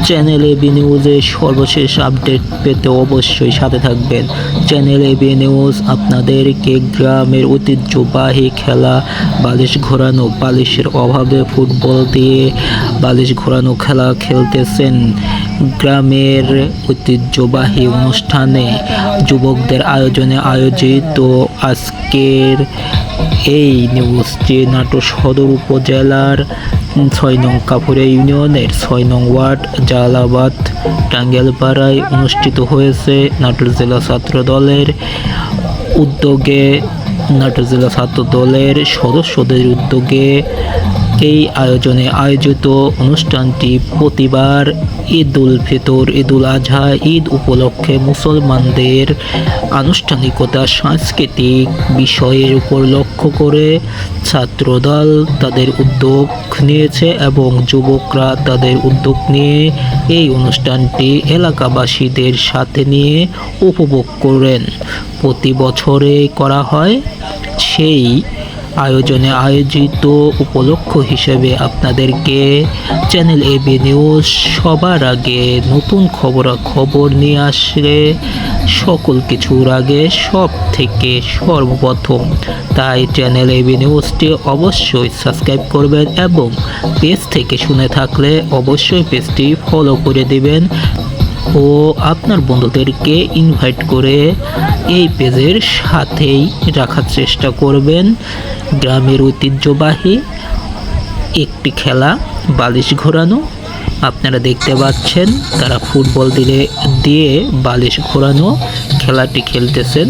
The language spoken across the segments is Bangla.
চ্যানেল এবি নিউজের সর্বশেষ আপডেট পেতে অবশ্যই সাথে থাকবেন। চ্যানেল এবি নিউজ আপনাদেরকে গ্রামের ঐতিহ্যবাহী খেলা বালিশ ঘোরানো, বালিশের অভাবে ফুটবল দিয়ে বালিশ ঘোরানো খেলা খেলতেছেন। গ্রামের ঐতিহ্যবাহী অনুষ্ঠানে যুবকদের আয়োজনে আয়োজিত আজকের এই নিউজটি নাটোর সদর উপজেলার ৬ নং কাপুরে ইউনিয়নের ৬ নং ওয়ার্ড জালালাবাদ টাঙ্গাইলপাড়ায় অনুষ্ঠিত হয়েছে। নাটোর জেলা ছাত্র দলের উদ্যোগে, নাটোর জেলা ছাত্র দলের সদস্যদের উদ্যোগে এই আয়োজনে আয়োজিত অনুষ্ঠানটি প্রতিবার ঈদ উল ফিতর, ঈদ উল আজহা, ঈদ উপলক্ষে মুসলমানদের আনুষ্ঠানিকতা, সাংস্কৃতিক বিষয়ের উপর লক্ষ্য করে ছাত্রদল তাদের উদ্যোগ নিয়েছে এবং যুবকরা তাদের উদ্যোগ নিয়ে এই অনুষ্ঠানটি এলাকাবাসীদের সাথে নিয়ে উপভোগ করেন। প্রতি বছরে করা হয়। সেই আয়োজনে আয়োজিত উপলক্ষ হিসেবে আপনাদেরকে চ্যানেল এবি নিউজ সবার আগে নতুন খবর নিয়ে আসলে সকল কিছুর আগে সব থেকে সর্বপ্রথম, তাই চ্যানেল এবি নিউজটি অবশ্যই সাবস্ক্রাইব করবেন এবং পেজ থেকে শুনে থাকলে অবশ্যই পেজটি ফলো করে দিবেন ও আপনার বন্ধুদেরকে ইনভাইট করে এই পেজের সাথেই রাখার চেষ্টা করবেন। গ্রামের ঐতিহ্যবাহী একটি খেলা বালিশ ঘোরানো, আপনারা দেখতে পাচ্ছেন তারা ফুটবল দিয়ে বালিশ ঘোরানো খেলাটি খেলতেছেন।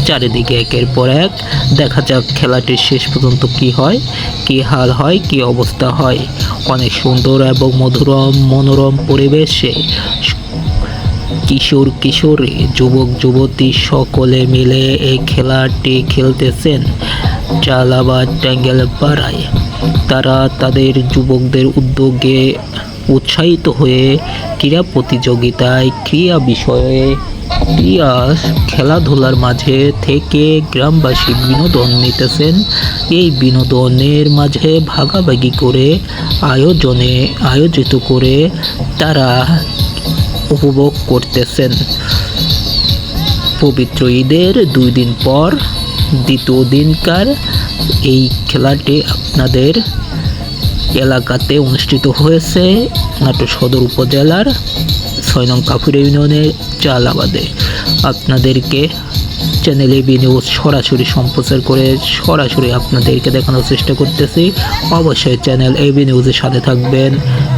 চারিদিকে একের পর এক, দেখা যাক খেলাটির শেষ পর্যন্ত কি হয়, কি হাল হয়, কি অবস্থা হয়। অনেক সুন্দর এবং মনোরম পরিবেশে কিশোর কিশোরী, যুবক যুবতী সকলে মিলে এই খেলাটি খেলতেছেন জালালাবাদ টাঙ্গাইলপাড়ায়। তারা তাদের যুবকদের উদ্যোগে উৎসাহিত হয়ে ক্রীড়া প্রতিযোগিতায়, ক্রীড়া বিষয়ে, খেলাধুলার মাঝে থেকে গ্রামবাসী বিনোদন নিতেছেন। এই বিনোদনের মাঝে ভাগাভাগি করে আয়োজিত করে তারা উপভোগ করতেছেন। পবিত্র ঈদের 2 দিন পর দ্বিতীয় দিনকার এই খেলাটি আপনাদের এলাকাতে অনুষ্ঠিত হয়েছে নাটোর সদর উপজেলার ৬ নং কাপুরে ইউনিয়নের জালালাবাদে। আপনাদেরকে চ্যানেল এবি নিউজ সরাসরি সম্প্রচার করে সরাসরি আপনাদেরকে দেখানোর চেষ্টা করতেছি। অবশ্যই চ্যানেল এবি নিউজের সাথে থাকবেন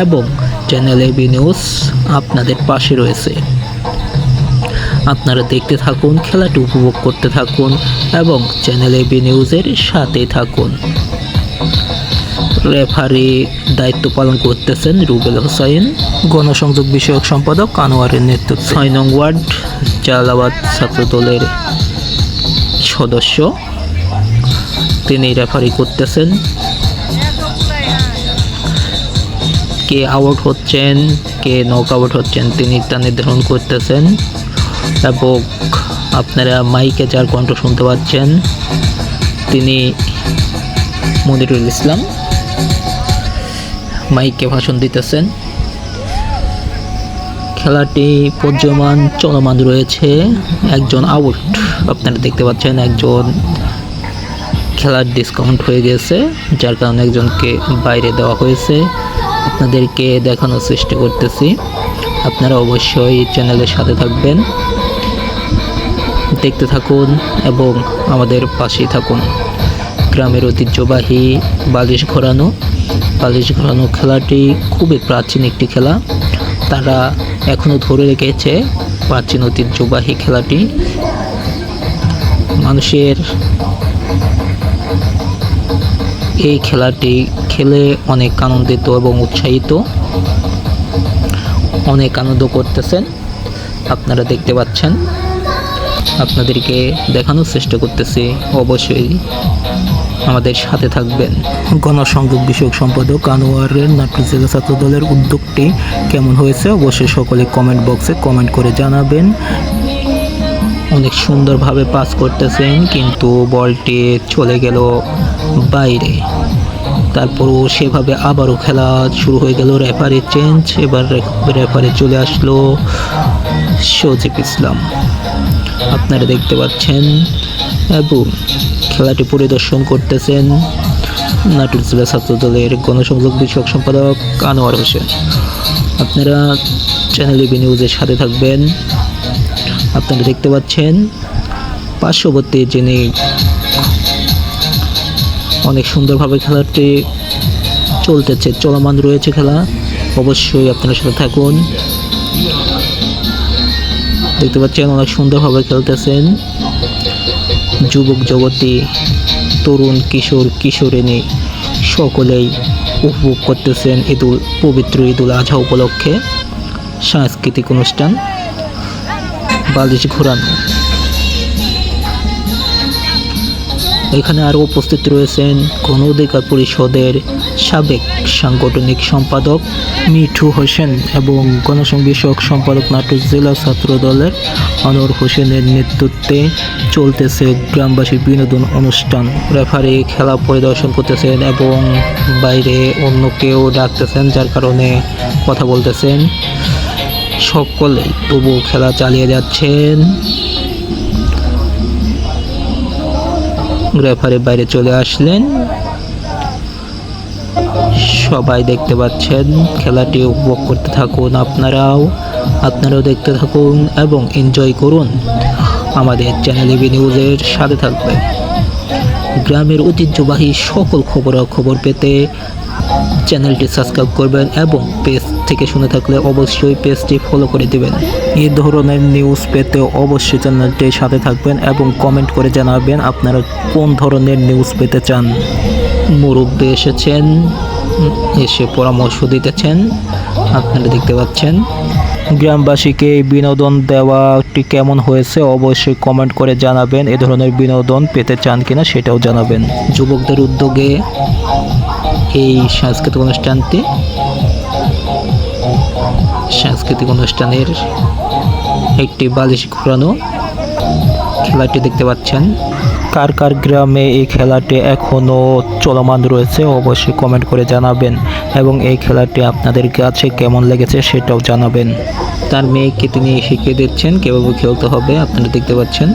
এবং চ্যানেল এবি নিউজ আপনাদের পাশে রয়েছে। আপনারা দেখতে থাকুন, খেলাটি উপভোগ করতে থাকুন এবং চ্যানেল এবি নিউজের সাথে থাকুন। রেফারি দায়িত্ব পালন করতেছেন রুবেল হোসাইন, গণসংযোগ বিষয়ক সম্পাদক আনোয়ারের নেতৃত্বে ৬ নং ওয়ার্ড জালালাবাদ ছাত্র দলের সদস্য, তিনি রেফারি করতেছেন। কে আউট হচ্ছেন, কে নক আউট হচ্ছেন, তিনি তা নির্ধারণ করতেছেন এবং আপনারা মাইকে যার কণ্ঠ শুনতে পাচ্ছেন তিনি মনিরুল ইসলাম, মাইকে ভাষণ দিতেছেন। খেলাটি প্রজ্বমান চলমান রয়েছে। একজন আউট আপনারা দেখতে পাচ্ছেন, একজন খেলার ডিসকাউন্ট হয়ে গেছে, যার কারণে একজনকে বাইরে দেওয়া হয়েছে। আপনাদেরকে দেখানোর চেষ্টা করতেছি, আপনারা অবশ্যই চ্যানেলের সাথে থাকবেন, দেখতে থাকুন এবং আমাদের পাশেই থাকুন। গ্রামের ঐতিহ্যবাহী বালিশ ঘোরানো খেলাটি খুবই প্রাচীন একটি খেলা। তারা এখনও ধরে রেখেছে প্রাচীন ঐতিহ্যবাহী খেলাটি। মানুষের এই খেলাটি খেলে অনেক আনন্দিত এবং উৎসাহিত, অনেক আনন্দ করতেছেন। আপনারা দেখতে পাচ্ছেন, আপনাদেরকে দেখানোর চেষ্টা করতেছি, অবশ্যই আমাদের সাথে থাকবেন। গণসংযোগ বিষয়ক সম্পাদক আনোয়ারের নাটোর জেলা ছাত্র দলের উদ্যোগটি কেমন হয়েছে অবশ্যই সকলে কমেন্ট বক্সে কমেন্ট করে জানাবেন। অনেক সুন্দরভাবে পাস করতেছেন কিন্তু বলটি চলে গেল বাইরে। তারপরও সেভাবে আবারও খেলা শুরু হয়ে গেল। রেফারি চেঞ্জ, এবার রেফারি চলে আসলো সজীব ইসলাম, আপনারা দেখতে পাচ্ছেন, এবং খেলাটি পরিদর্শন করতেছেন নাটোর জেলা ছাত্র দলের গণসংযোগ বিষয়ক সম্পাদক আনোয়ার হোসেন। আপনারা চ্যানেল এবি নিউজের সাথে থাকবেন। আপনারা দেখতে পাচ্ছেন পার্শ্ববর্তী যিনি অনেক সুন্দরভাবে খেলাটি চলতেছে, চলমান রয়েছে খেলা, অবশ্যই আপনার সাথে থাকুন। দেখতে পাচ্ছেন অনেক সুন্দরভাবে খেলতেছেন যুবক যুবতী, তরুণ কিশোর কিশোরিনী সকলেই উপভোগ করতেছেন পবিত্র ঈদুল আজহা উপলক্ষে সাংস্কৃতিক অনুষ্ঠান বালিশ ঘোরানো। এখানে আরও উপস্থিত রয়েছেন গণ অধিকার পরিষদের সাবেক সাংগঠনিক সম্পাদক মিঠু হোসেন এবং গণসংযোগ বিষয়ক সম্পাদক নাটোর জেলা ছাত্র দলের আনোয়ার হোসেনের নেতৃত্বে চলতেছে গ্রামবাসী বিনোদন অনুষ্ঠান। রেফারি খেলা পরিদর্শন করতেছেন এবং বাইরে অন্য কেউ ডাকতেছেন, যার কারণে কথা বলতেছেন। সকলেই তবু খেলা চালিয়ে যাচ্ছেন। রেফারি বাইরে চলে আসলেন, সবাই দেখতে পাচ্ছেন। খেলাটি উপভোগ করতে থাকুন, আপনারাও দেখতে থাকুন এবং এনজয় করুন। আমাদের চ্যানেল এবি নিউজের সাথে থাকবেন। গ্রামের ঐতিহ্যবাহী সকল খবরাখবর পেতে চ্যানেলটি সাবস্ক্রাইব করবেন এবং পেজ থেকে শুনে থাকলে অবশ্যই পেজটি ফলো করে দিবেন। এই ধরনের নিউজ পেতে অবশ্যই চ্যানেলটির সাথে থাকবেন এবং কমেন্ট করে জানাবেন আপনারা কোন ধরনের নিউজ পেতে চান। মুরব্বী এসেছেন, এসে পরামর্শ দিতেছেন, আপনারা দেখতে পাচ্ছেন। গ্রামবাসীকে বিনোদন দেওয়াটি কেমন হয়েছে অবশ্যই কমেন্ট করে জানাবেন। এ ধরনের বিনোদন পেতে চান কিনা সেটাও জানাবেন। যুবকদের উদ্যোগে এই সাংস্কৃতিক অনুষ্ঠানের একটি বালিশ ঘোরানো খেলাটি দেখতে পাচ্ছেন। কার কার গ্রামে এই খেলাটি এখনও চলমান রয়েছে অবশ্যই কমেন্ট করে জানাবেন এবং এই খেলাটি আপনাদের কাছে কেমন লেগেছে সেটাও জানাবেন। তার মেয়েকে তিনি শিখিয়ে দিচ্ছেন কীভাবে খেলতে হবে, আপনারা দেখতে পাচ্ছেন।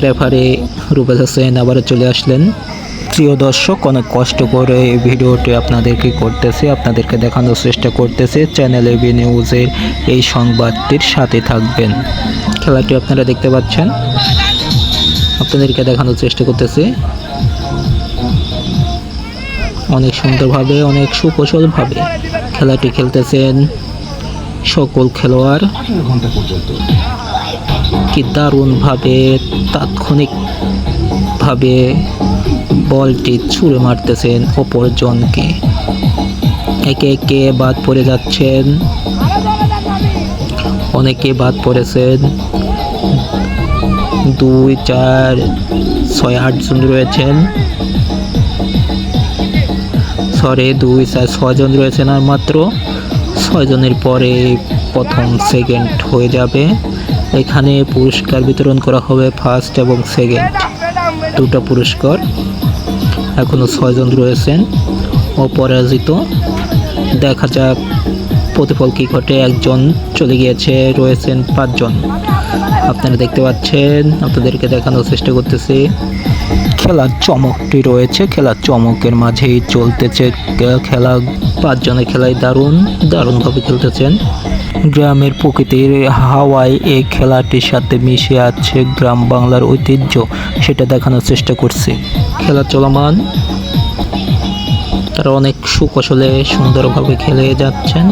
রেফারি রুবেল হোসেন আবারও চলে আসলেন। প্রিয় দর্শক, অনেক কষ্ট করে এই ভিডিওটি আপনাদেরকে দেখানোর চেষ্টা করতেছে। চ্যানেল এবি নিউজের এই সংবাদটির সাথে থাকবেন। খেলাটি আপনারা দেখতে পাচ্ছেন, আপনাদেরকে দেখানোর চেষ্টা করতেছে। অনেক সুন্দরভাবে, অনেক সুকৌশলভাবে খেলাটি খেলতেছেন সকল খেলোয়াড়। কি দারুণভাবে তাৎক্ষণিকভাবে বলটি ছুঁড়ে মারতেছেন অপরজনকে। একে একে বাদ পড়ে যাচ্ছেন, অনেকে বাদ পড়েছেন। 2, 4, 6, 8 জন রয়েছেন। 2, 4, 6 জন রয়েছেন আর মাত্র 6 জনের পরে প্রথম সেকেন্ড হয়ে যাবে। এখানে পুরস্কার বিতরণ করা হবে ফার্স্ট এবং সেকেন্ড, দুটো পুরস্কার। এখনো 6 জন রয়েছেন অপরাজিত। দেখা যাক প্রতিফল কি ঘটে। একজন চলে গিয়েছে, রয়েছেন 5 জন। আপনারা দেখতে পাচ্ছেন, আপনাদেরকে দেখানোর চেষ্টা করতেছি। খেলার চমকটি রয়েছে, খেলার চমকের মাঝেই চলতেছে খেলা। 5 জনের খেলায় দারুণভাবে খেলতেছেন। গ্রামের প্রকৃতির হাওয়ায় এই খেলাটির সাথে মিশে আছে গ্রাম বাংলার ঐতিহ্য, সেটা দেখানোর চেষ্টা করছি। খেলা চলমান, তারা অনেক সুকৌশলে সুন্দরভাবে খেলে যাচ্ছেন।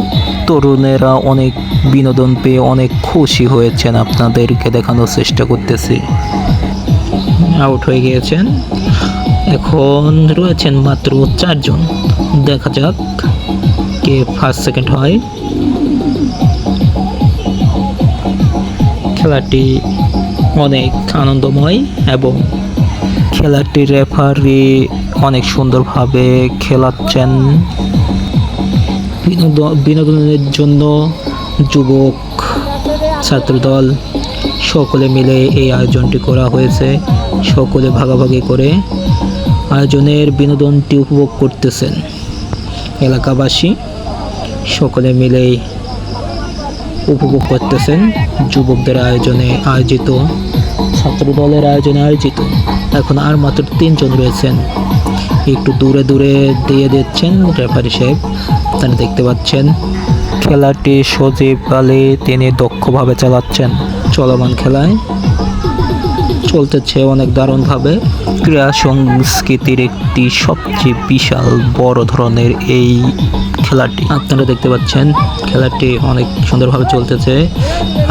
তরুণেরা অনেক বিনোদন পেয়ে অনেক খুশি হয়েছেন, আপনাদেরকে দেখানোর চেষ্টা করতেছি। আউট হয়ে গিয়েছেন, এখন রয়েছেন মাত্র 4 জন। দেখা যাক কে ফার্স্ট সেকেন্ড হয়। খেলাটি অনেক আনন্দময় এবং খেলাটির রেফারি অনেক সুন্দরভাবে খেলাচ্ছেন। বিনোদনের জন্য যুবক ছাত্রদল সকলে মিলে এই আয়োজনটি করা হয়েছে। সকলে ভাগাভাগি করে আয়োজনের বিনোদনটি উপভোগ করতেছেন এলাকাবাসী সকলে মিলেই উপভোগ করতেছেন যুবকদের আয়োজনে আয়োজিত, ছাত্র দলের আয়োজনে আয়োজিত। এখন আর মাত্র 3 জন রয়েছেন, একটু দূরে দূরে দিয়ে দিচ্ছেন রেফারি সাহেব, আপনারা দেখতে পাচ্ছেন। খেলাটি সজীব আলী তিনি দক্ষভাবে চালাচ্ছেন। চলমান খেলায় চলতেছে অনেক দারুণভাবে। ক্রীড়া সংস্কৃতির একটি সবচেয়ে বিশাল বড় ধরনের এই খেলাটি আপনারা দেখতে পাচ্ছেন। খেলাটি অনেক সুন্দরভাবে চলতেছে।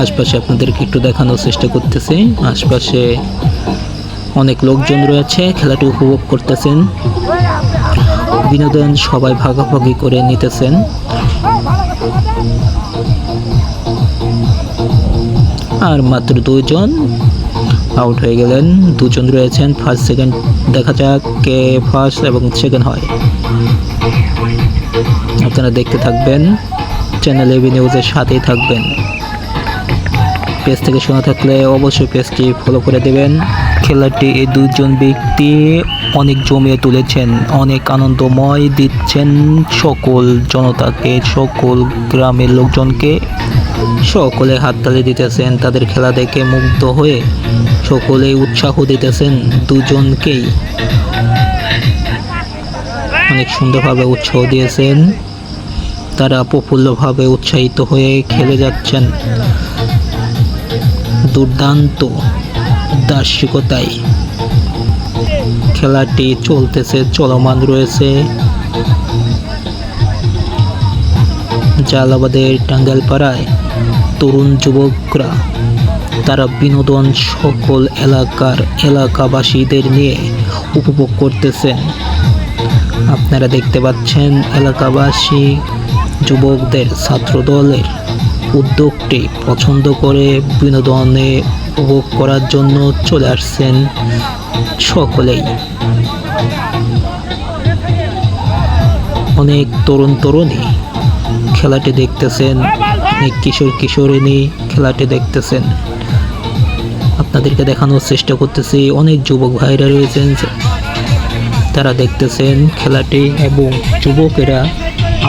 আশপাশে আপনাদেরকে একটু দেখানোর চেষ্টা করতেছি। আশপাশে অনেক লোকজন রয়েছে, খেলাটি উপভোগ করতেছেন। বিনোদন সবাই ভাগাভাগি করে নিতেছেন। আর মাত্র 2 জন আউট হয়ে গেলেন। 2 জন রয়েছেন, ফার্স্ট সেকেন্ড। দেখা যাক কে ফার্স্ট এবং সেকেন্ড হয়। আপনারা দেখতে থাকবেন, চ্যানেল এবি নিউজের সাথেই থাকবেন। পেজ থেকে শোনা থাকলে অবশ্যই পেজটি ফলো করে দেবেন। খেলাটি এই 2 জন ব্যক্তি অনেক জমিয়ে তুলেছেন, অনেক আনন্দময় দিচ্ছেন সকল জনতাকে, সকল গ্রামের লোকজনকে। সকলে হাততালি দিতেছেন, তাদের খেলা দেখে মুগ্ধ হয়ে সকলেই উৎসাহ দিতেছেন 2 জনকেই। অনেক সুন্দরভাবে উৎসাহ দিয়েছেন, তারা প্রফুল্লভাবে উৎসাহিত হয়ে খেলে যাচ্ছেন দুর্দান্ত দার্শিকতায়। খেলাটি চলতেছে, চলমান রয়েছে। জালালাবাদের টাঙ্গাইলপাড়ায় তরুণ যুবকরা তারা বিনোদন সকল এলাকাবাসীদের নিয়ে উপভোগ করতেছেন। আপনারা দেখতে পাচ্ছেন এলাকাবাসী যুবকদের ছাত্র দলের উদ্যোগটি পছন্দ করে বিনোদনে উপভোগ করার জন্য চলে আসছেন সকলেই। অনেক তরুণী খেলাটি দেখতেছেন, অনেক কিশোরী খেলাটি দেখতেছেন। আপনাদেরকে দেখানোর চেষ্টা করতেছি, অনেক যুবক ভাইরা রয়েছেন, তারা দেখতেছেন খেলাটি। এবং যুবকেরা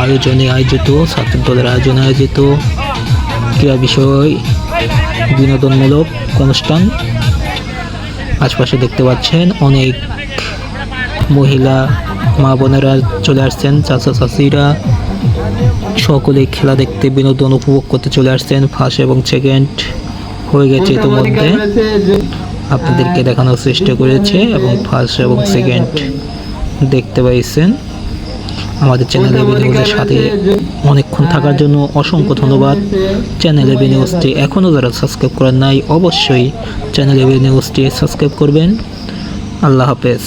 আয়োজিত ছাত্র দলের আয়োজনে আয়োজিত ক্রীড়া বিষয় বিনোদনমূলক অনুষ্ঠান। আশপাশে দেখতে পাচ্ছেন অনেক মহিলা মা বোনেরা চলে আসছেন, চাচা চাচিরা সকলে খেলা দেখতে বিনোদন উপভোগ করতে চলে আসছেন। ফার্স্ট এবং সেকেন্ড হয়ে গেছে ইতিমধ্যে, আপনাদেরকে দেখানোর চেষ্টা করেছে এবং ফার্স্ট এবং সেকেন্ড দেখতে পাইছেন। আমাদের চ্যানেল এবি নিউজের সাথে অনেকক্ষণ থাকার জন্য অসংখ্য ধন্যবাদ। চ্যানেল এবি নিউজটি এখনও যারা সাবস্ক্রাইব করেন নাই অবশ্যই চ্যানেল এবি নিউজটি সাবস্ক্রাইব করবেন। আল্লাহ হাফেজ।